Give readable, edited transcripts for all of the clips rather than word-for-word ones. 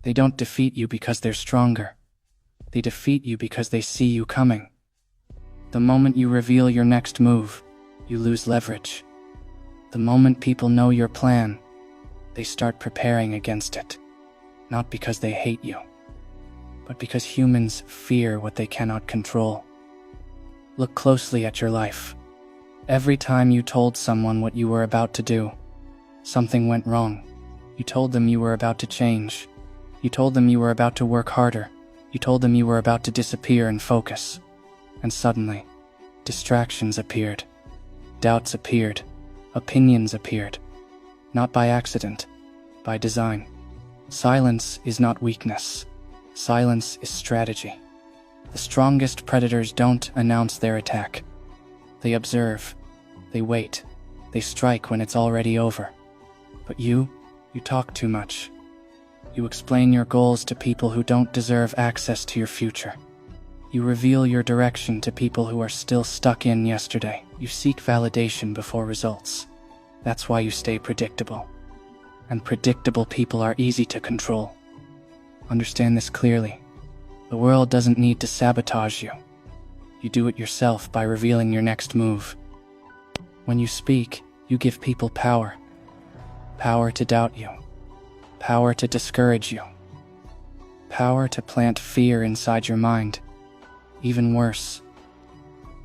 They don't defeat you because they're stronger. They defeat you because they see you coming. The moment you reveal your next move, you lose leverage. The moment people know your plan, they start preparing against it. Not because they hate you, but because humans fear what they cannot control. Look closely at your life. Every time you told someone what you were about to do, something went wrong. You told them you were about to change. You told them you were about to work harder. You told them you were about to disappear and focus. And suddenly, distractions appeared. Doubts appeared. Opinions appeared. Not by accident, by design. Silence is not weakness. Silence is strategy. The strongest predators don't announce their attack. They observe. They wait. They strike when it's already over. But you talk too much. You explain your goals to people who don't deserve access to your future. You reveal your direction to people who are still stuck in yesterday. You seek validation before results. That's why you stay predictable. And predictable people are easy to control. Understand this clearly. The world doesn't need to sabotage you. You do it yourself by revealing your next move. When you speak, you give people power. Power to doubt you. Power to discourage you. Power to plant fear inside your mind. Even worse,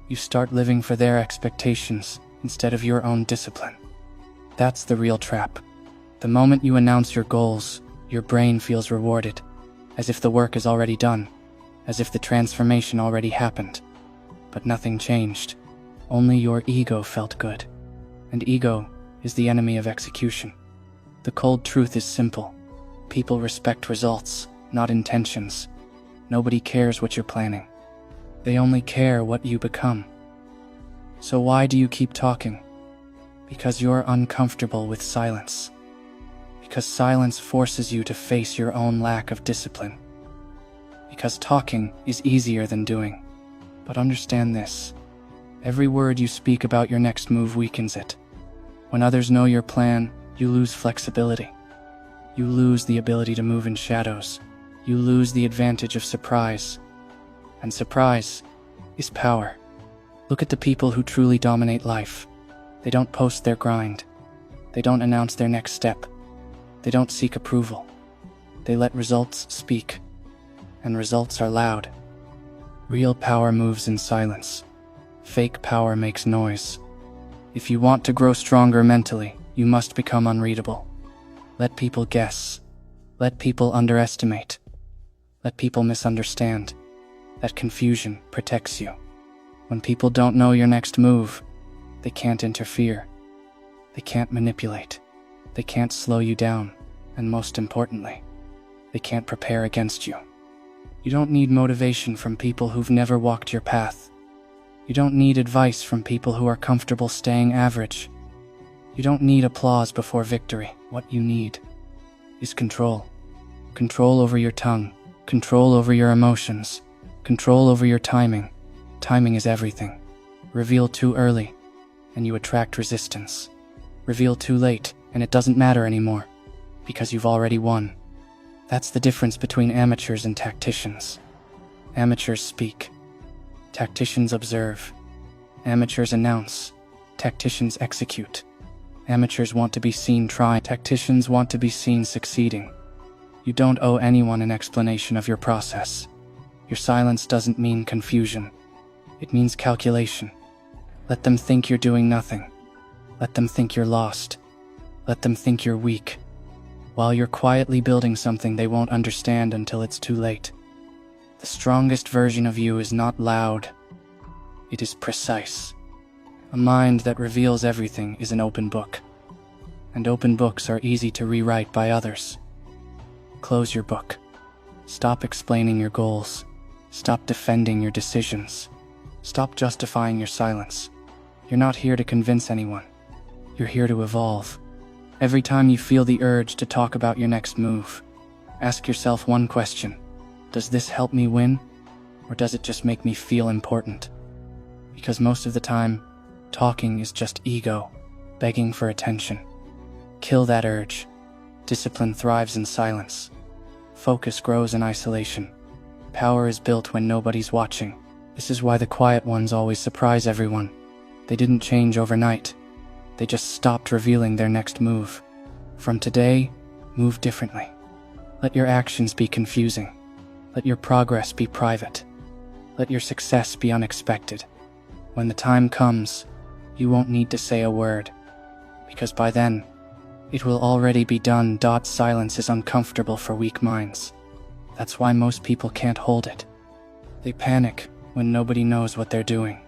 you start living for their expectations instead of your own discipline. That's the real trap. The moment you announce your goals, your brain feels rewarded, as if the work is already done, as if the transformation already happened. But nothing changed. Only your ego felt good. And ego is the enemy of execution. The cold truth is simple. People respect results, not intentions. Nobody cares what you're planning. They only care what you become. So why do you keep talking? Because you're uncomfortable with silence. Because silence forces you to face your own lack of discipline. Because talking is easier than doing. But understand this. Every word you speak about your next move weakens it. When others know your plan, you lose flexibility. You lose the ability to move in shadows. You lose the advantage of surprise. And surprise is power. Look at the people who truly dominate life. They don't post their grind. They don't announce their next step. They don't seek approval. They let results speak. And results are loud. Real power moves in silence. Fake power makes noise. If you want to grow stronger mentally, you must become unreadable. Let people guess. Let people underestimate. Let people misunderstand. That confusion protects you. When people don't know your next move, they can't interfere. They can't manipulate. They can't slow you down. And most importantly, they can't prepare against you. You don't need motivation from people who've never walked your path. You don't need advice from people who are comfortable staying average. You don't need applause before victory. What you need is control. Control over your tongue. Control over your emotions. Control over your timing. Timing is everything. Reveal too early, and you attract resistance. Reveal too late, and it doesn't matter anymore, because you've already won. That's the difference between amateurs and tacticians. Amateurs speak. Tacticians observe. Amateurs announce. Tacticians execute. Amateurs want to be seen trying. Tacticians want to be seen succeeding. You don't owe anyone an explanation of your process. Your silence doesn't mean confusion. It means calculation. Let them think you're doing nothing. Let them think you're lost. Let them think you're weak. While you're quietly building something they won't understand until it's too late. The strongest version of you is not loud. It is precise. A mind that reveals everything is an open book. And open books are easy to rewrite by others. Close your book. Stop explaining your goals. Stop defending your decisions. Stop justifying your silence. You're not here to convince anyone. You're here to evolve. Every time you feel the urge to talk about your next move, ask yourself one question. Does this help me win? Or does it just make me feel important? Because most of the time, talking is just ego, begging for attention. Kill that urge. Discipline thrives in silence. Focus grows in isolation. Power is built when nobody's watching. This is why the quiet ones always surprise everyone. They didn't change overnight. They just stopped revealing their next move. From today, move differently. Let your actions be confusing. Let your progress be private. Let your success be unexpected. When the time comes, you won't need to say a word, because by then, it will already be done. Silence is uncomfortable for weak minds. That's why most people can't hold it. They panic when nobody knows what they're doing.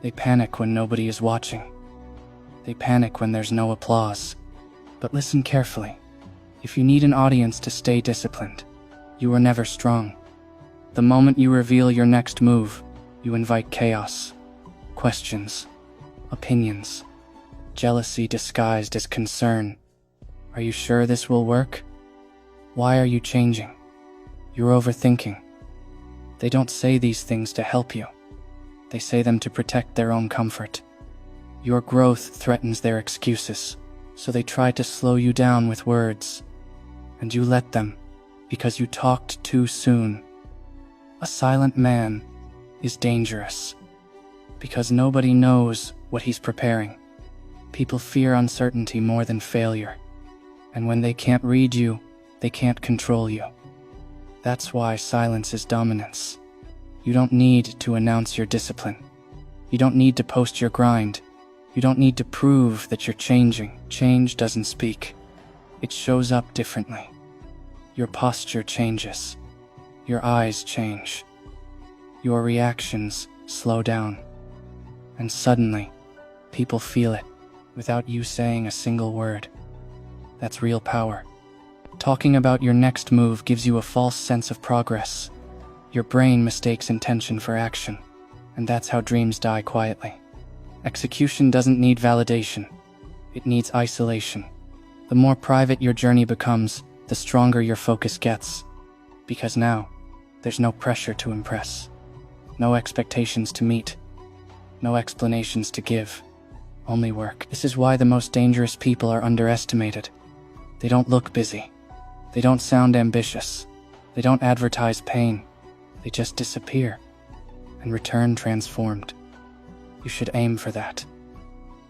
They panic when nobody is watching. They panic when there's no applause. But listen carefully. If you need an audience to stay disciplined, you are never strong. The moment you reveal your next move, you invite chaos, questions, opinions, jealousy disguised as concern. Are you sure this will work? Why are you changing? You're overthinking. They don't say these things to help you. They say them to protect their own comfort. Your growth threatens their excuses, so they try to slow you down with words. And you let them, because you talked too soon. A silent man is dangerous, because nobody knows what he's preparing. People fear uncertainty more than failure, and when they can't read you, they can't control you. That's why silence is dominance. You don't need to announce your discipline. You don't need to post your grind. You don't need to prove that you're changing. Change doesn't speak. It shows up differently. Your posture changes. Your eyes change. Your reactions slow down. And suddenly, people feel it without you saying a single word. That's real power. Talking about your next move gives you a false sense of progress. Your brain mistakes intention for action, and that's how dreams die quietly. Execution doesn't need validation. It needs isolation. The more private your journey becomes, the stronger your focus gets. Because now, there's no pressure to impress. No expectations to meet. No explanations to give. Only work. This is why the most dangerous people are underestimated. They don't look busy. They don't sound ambitious. They don't advertise pain. They just disappear and return transformed. You should aim for that.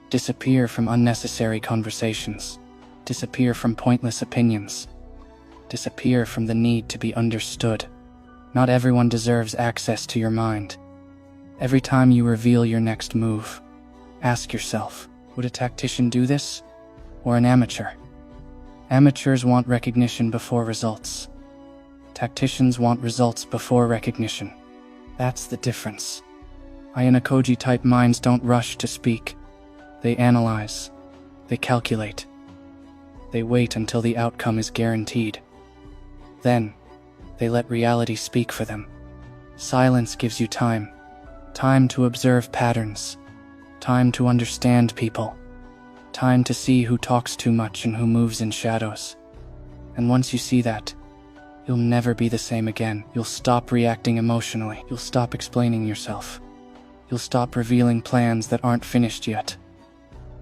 Disappear from unnecessary conversations. Disappear from pointless opinions. Disappear from the need to be understood. Not everyone deserves access to your mind. Every time you reveal your next move, ask yourself, would a tactician do this? Or an amateur? Amateurs want recognition before results. Tacticians want results before recognition. That's the difference. Ayanokoji-type minds don't rush to speak. They analyze. They calculate. They wait until the outcome is guaranteed. Then, they let reality speak for them. Silence gives you time. Time to observe patterns. Time to understand people. Time to see who talks too much and who moves in shadows. And once you see that, you'll never be the same again. You'll stop reacting emotionally. You'll stop explaining yourself. You'll stop revealing plans that aren't finished yet.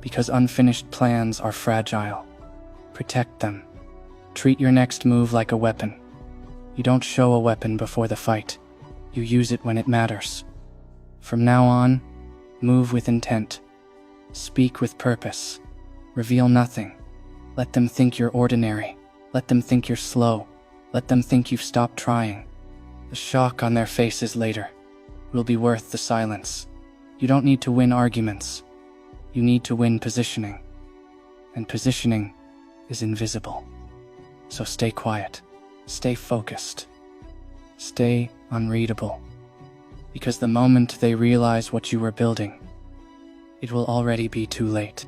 Because unfinished plans are fragile. Protect them. Treat your next move like a weapon. You don't show a weapon before the fight. You use it when it matters. From now on, move with intent. Speak with purpose. Reveal nothing. Let them think you're ordinary. Let them think you're slow. Let them think you've stopped trying. The shock on their faces later will be worth the silence. You don't need to win arguments. You need to win positioning. And positioning is invisible. So stay quiet. Stay focused. Stay unreadable. Because the moment they realize what you were building, it will already be too late.